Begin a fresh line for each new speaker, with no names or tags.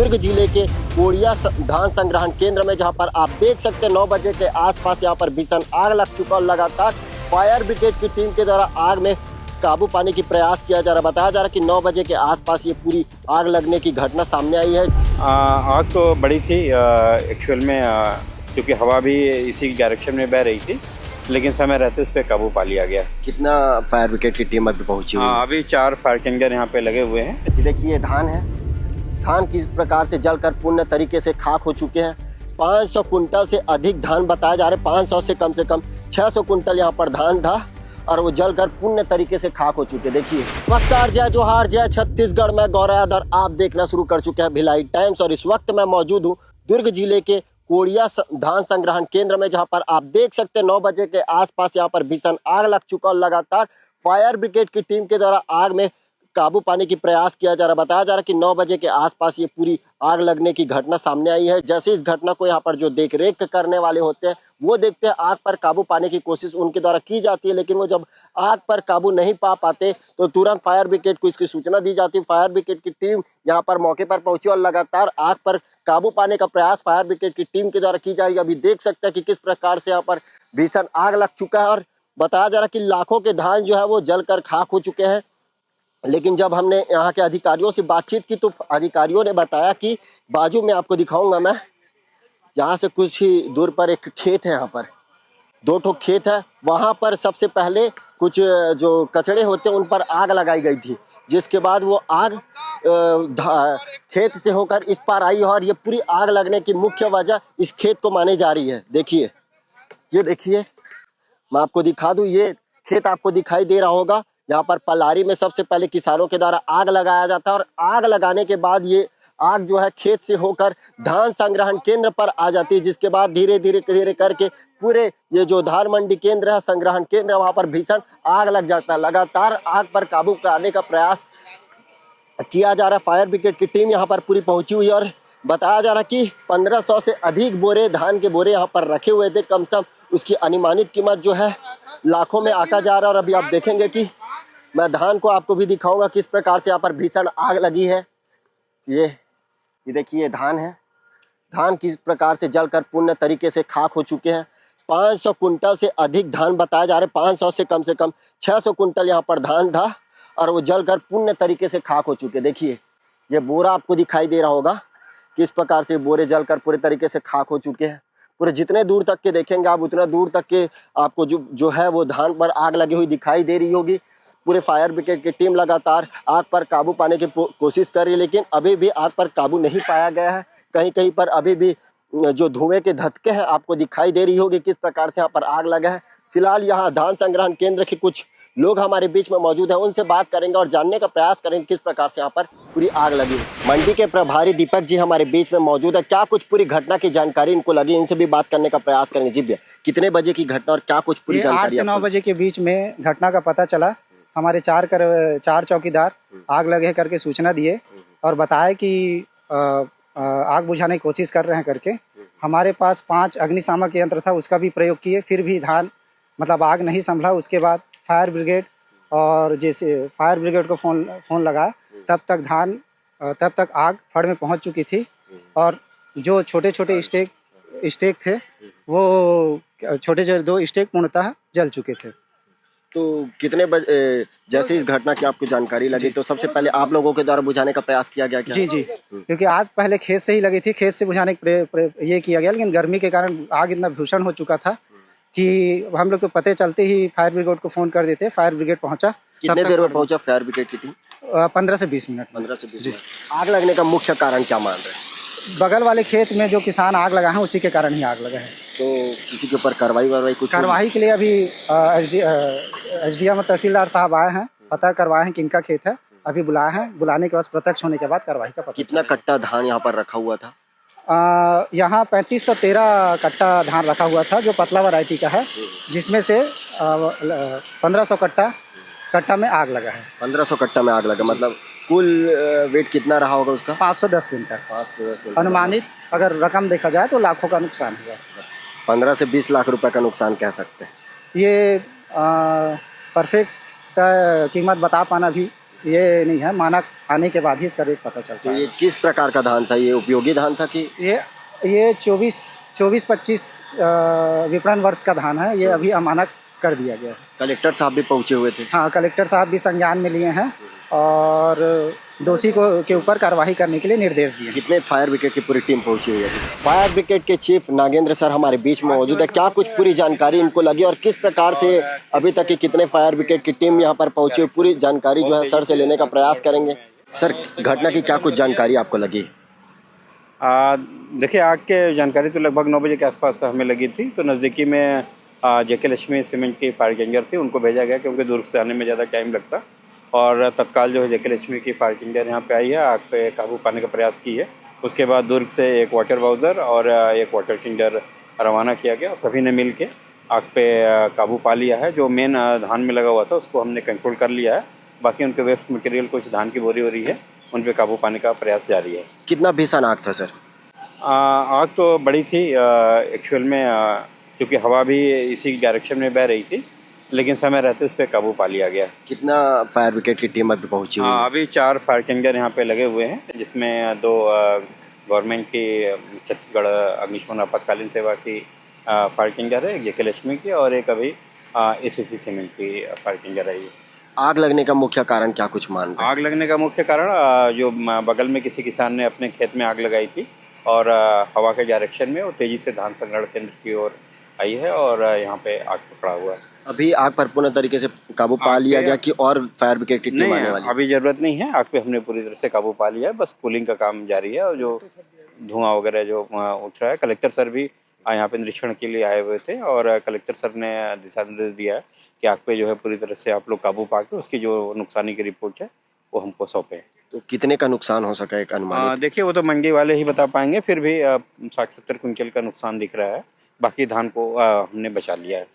दुर्ग जिले के कोड़िया धान संग्रहण केंद्र में, जहां पर आप देख सकते हैं 9 बजे के आसपास यहां पर भीषण आग लग चुका और लगातार फायर ब्रिगेड की टीम के द्वारा आग में काबू पाने की प्रयास किया जा रहा है। बताया जा रहा है कि 9 बजे के आसपास ये पूरी आग लगने की घटना सामने आई है।
आग तो बड़ी थी एक्चुअल में, क्योंकि हवा भी इसी डायरेक्शन में बह रही थी, लेकिन समय रहते उस पर काबू पा लिया गया।
कितना फायर ब्रिगेड की टीम अभी पहुंची हुई है?
अभी 4 फायर टेंडर यहाँ पे लगे हुए हैं।
ये देखिए धान है, धान किस प्रकार से जलकर पूर्ण तरीके से खाक हो चुके हैं। 500 कुंटल से अधिक धान बताया जा रहा है, 500 से कम 600 कुंटल यहाँ पर धान था और वो जलकर पूर्ण तरीके से खाक हो चुके। देखिए नमस्कार, जय जोहार, जय छत्तीसगढ़ में गौरव और आप देखना शुरू कर चुके हैं भिलाई टाइम्स। और इस वक्त मैं मौजूद हूँ दुर्ग जिले के कोड़िया धान संग्रहण केंद्र में, जहां पर आप देख सकते हैं 9 बजे के आसपास यहां पर भीषण आग लग चुका और लगातार फायर ब्रिगेड की टीम के द्वारा आग में काबू पाने की प्रयास किया जा रहा है। बताया जा रहा है कि 9 बजे के आसपास ये पूरी आग लगने की घटना सामने आई है। जैसे इस घटना को यहाँ पर जो देख रेख करने वाले होते हैं वो देखते हैं, आग पर काबू पाने की कोशिश उनके द्वारा की जाती है, लेकिन वो जब आग पर काबू नहीं पा पाते तो तुरंत फायर ब्रिगेड को इसकी सूचना दी जाती है। फायर ब्रिगेड की टीम यहाँ पर मौके पर पहुंची और लगातार आग पर काबू पाने का प्रयास फायर ब्रिगेड की टीम के द्वारा की जा रही है। अभी देख सकते हैं कि किस प्रकार से यहाँ पर भीषण आग लग चुका है और बताया जा रहा है कि लाखों के धान जो है वो जलकर खाक हो चुके हैं। लेकिन जब हमने यहाँ के अधिकारियों से बातचीत की तो अधिकारियों ने बताया कि बाजू में आपको दिखाऊंगा मैं, यहाँ से कुछ ही दूर पर एक खेत है, यहाँ पर 2 ठो खेत है, वहाँ पर सबसे पहले कुछ जो कचड़े होते हैं उन पर आग लगाई गई थी, जिसके बाद वो आग खेत से होकर इस पार आई और ये पूरी आग लगने की मुख्य वजह इस खेत को मानी जा रही है। देखिए, ये देखिए, मैं आपको दिखा दूं, ये खेत आपको दिखाई दे रहा होगा। यहाँ पर पलारी में सबसे पहले किसानों के द्वारा आग लगाया जाता है और आग लगाने के बाद ये आग जो है खेत से होकर धान संग्रहण केंद्र पर आ जाती है, जिसके बाद धीरे धीरे करके पूरे ये जो धान मंडी केंद्र है, संग्रहण केंद्र है, वहां पर भीषण आग लग जाता है। लगातार आग पर काबू पाने का प्रयास किया जा रहा है। फायर ब्रिगेड की टीम यहाँ पर पूरी पहुंची हुई है और बताया जा रहा है कि 1500 से अधिक बोरे धान के बोरे यहाँ पर रखे हुए थे। कम से कम उसकी अनुमानित कीमत जो है लाखों में आका जा रहा है। और अभी आप देखेंगे कि मैं धान को आपको भी दिखाऊंगा किस प्रकार से यहाँ पर भीषण आग लगी है। ये देखिए धान है, धान किस प्रकार से जलकर पूर्ण तरीके से खाक हो चुके हैं। 500 कुंटल से अधिक धान बताया जा रहा है, 500 से कम 600 कुंटल यहाँ पर धान था और वो जलकर पूर्ण तरीके से खाक हो चुके। देखिए ये बोरा आपको दिखाई दे रहा होगा किस प्रकार से बोरे जलकर पूरे तरीके से खाक हो चुके हैं। पूरे जितने दूर तक के देखेंगे आप उतना दूर तक के आपको जो है वो धान पर आग लगी हुई दिखाई दे रही होगी। पूरे फायर ब्रिगेड की टीम लगातार आग पर काबू पाने की कोशिश कर रही है, लेकिन अभी भी आग पर काबू नहीं पाया गया है। कहीं कहीं पर अभी भी जो धुएं के धक्के हैं आपको दिखाई दे रही होगी किस प्रकार से यहाँ पर आग लगा है। फिलहाल यहाँ धान संग्रहण केंद्र के कुछ लोग हमारे बीच में मौजूद हैं, उनसे बात करेंगे और जानने का प्रयास करेंगे किस प्रकार से यहाँ पर पूरी आग लगी। मंडी के प्रभारी दीपक जी हमारे बीच में मौजूद है, क्या कुछ पूरी घटना की जानकारी इनको लगी, इनसे भी बात करने का प्रयास करेंगे। जी भैया, कितने बजे की घटना और क्या कुछ पूरी जानकारी?
8 से 9 बजे के बीच में घटना का पता चला। हमारे 4 चौकीदार आग लगे करके सूचना दिए और बताए कि आग बुझाने की कोशिश कर रहे हैं करके। हमारे पास 5 अग्निशामक यंत्र था, उसका भी प्रयोग किए, फिर भी धान मतलब आग नहीं संभला। उसके बाद फायर ब्रिगेड और जैसे फायर ब्रिगेड को फोन लगाया, तब तक आग फड़ में पहुंच चुकी थी और जो छोटे छोटे स्टेक थे वो छोटे 2 स्टेक पूर्णतः जल चुके थे।
तो कितने बजे जैसे इस घटना की आपको जानकारी लगी तो सबसे पहले आप लोगों के द्वारा बुझाने का प्रयास किया गया क्या?
जी, क्योंकि आग पहले खेत से ही लगी थी, खेत से बुझाने ये किया गया, लेकिन गर्मी के कारण आग इतना भीषण हो चुका था कि हम लोग तो पते चलते ही फायर ब्रिगेड को फोन कर देते। फायर ब्रिगेड पहुंचा।
कितने देर में पहुंचा फायर ब्रिगेड की टीम?
15 से 20 मिनट।
15 से 20 मिनट। आग लगने का मुख्य कारण क्या मान रहे हैं?
बगल वाले खेत में जो किसान आग लगा है उसी के कारण ही आग लगा है।
तो किसी के ऊपर कार्रवाई कुछ
कार्रवाई के लिए अभी एसडीएम तहसीलदार साहब आए हैं, पता करवाए हैं किनका खेत है, अभी बुलाए हैं। बुलाने के बाद प्रत्यक्ष होने के बाद कार्रवाई का पता।
कितना कट्टा धान यहाँ पर रखा हुआ था?
यहाँ 3513 कट्टा धान रखा हुआ था जो पतला वैरायटी का है, जिसमें से 1500 कट्टा में आग लगा है।
1500 कट्टा में आग लगा, मतलब कुल वेट कितना रहा होगा उसका?
510 क्विंटल अनुमानित। अगर रकम देखा जाए तो लाखों का नुकसान हुआ।
15 से 20 लाख रुपए का नुकसान कह सकते हैं।
ये परफेक्ट कीमत बता पाना भी ये नहीं है, मानक आने के बाद ही इसका रेट पता चलता
तो
है।
ये किस प्रकार का धान था? ये उपयोगी धान था कि
ये 24-25 विपणन वर्ष का धान है। ये अभी अमानक कर दिया गया है।
कलेक्टर साहब भी पहुंचे हुए थे?
हाँ, कलेक्टर साहब भी संज्ञान में लिए हैं और दोषी को के ऊपर कार्रवाई करने के लिए निर्देश दिए हैं।
कितने फायर ब्रिगेड की पूरी टीम पहुंची हुई है? फायर ब्रिगेड के चीफ नागेंद्र सर हमारे बीच में मौजूद है। क्या कुछ पूरी जानकारी इनको लगी और किस प्रकार से अभी तक की कितने फायर ब्रिगेड की टीम यहाँ पर पहुंची हुई, पूरी जानकारी जो है सर से लेने का प्रयास करेंगे। सर, घटना की क्या कुछ जानकारी आपको लगी?
देखिए, आग के जानकारी तो लगभग 9 बजे के आसपास हमें लगी थी। तो नज़दीकी में जेके लक्ष्मी सीमेंट की फायर किंजर थी, उनको भेजा गया क्योंकि दुर्ग से आने में ज़्यादा टाइम लगता। और तत्काल जो है जेके लक्ष्मी की फायर किंजर यहाँ पे आई है, आग पे काबू पाने का प्रयास की है। उसके बाद दुर्ग से एक वाटर बाउज़र और एक वाटर किंजर रवाना किया गया और सभी ने मिल के आग पे काबू पा लिया है। जो मेन धान में लगा हुआ था उसको हमने कंट्रोल कर लिया है। बाकी उनके वेस्ट मटेरियल कुछ धान की बोरी हो रही है, उन पे काबू पाने का प्रयास जारी है।
कितना भीषण आग था सर?
आग तो बड़ी थी एक्चुअल में, क्योंकि हवा भी इसी डायरेक्शन में बह रही थी, लेकिन समय रहते उस पर काबू पा लिया गया।
कितना फायर ब्रिगेड की टीम अभी पहुंची हुई है?
अभी 4 फायर किंजर यहाँ पे लगे हुए हैं, जिसमें 2 गवर्नमेंट की छत्तीसगढ़ अग्निशमन आपातकालीन सेवा की फायर किंजर है, एक जेके लक्ष्मी की, और एक अभी एसीसी सीमेंट की फायर किंजर है।
आग लगने का मुख्य कारण क्या कुछ मान रहे हैं?
आग लगने का मुख्य कारण जो बगल में किसी किसान ने अपने खेत में आग लगाई थी और हवा के डायरेक्शन में वो तेजी से धान संग्रहण केंद्र की ओर आई है और यहाँ पे आग पकड़ा हुआ है।
अभी आग पर पूर्ण तरीके से काबू पा लिया गया कि और फायर ब्रिगेड की टीम
नहीं,
आने वाली है?
अभी जरूरत नहीं है, आग पे हमने पूरी तरह से काबू पा लिया है। बस कूलिंग का काम जारी है और जो धुआं वगैरह जो उठ रहा है, कलेक्टर सर भी यहाँ पे निरीक्षण के लिए आए हुए थे और कलेक्टर सर ने दिशा निर्देश दिया है कि आग पे जो है पूरी तरह से आप लोग काबू पा के उसकी जो नुकसानी की रिपोर्ट है वो हमको सौंपे।
तो कितने का नुकसान हो सका एक अनुमान?
देखिए, वो तो मंडी वाले ही बता पाएंगे, फिर भी 60-70 कुंटल का नुकसान दिख रहा है। बाकी धान को हमने बचा लिया है।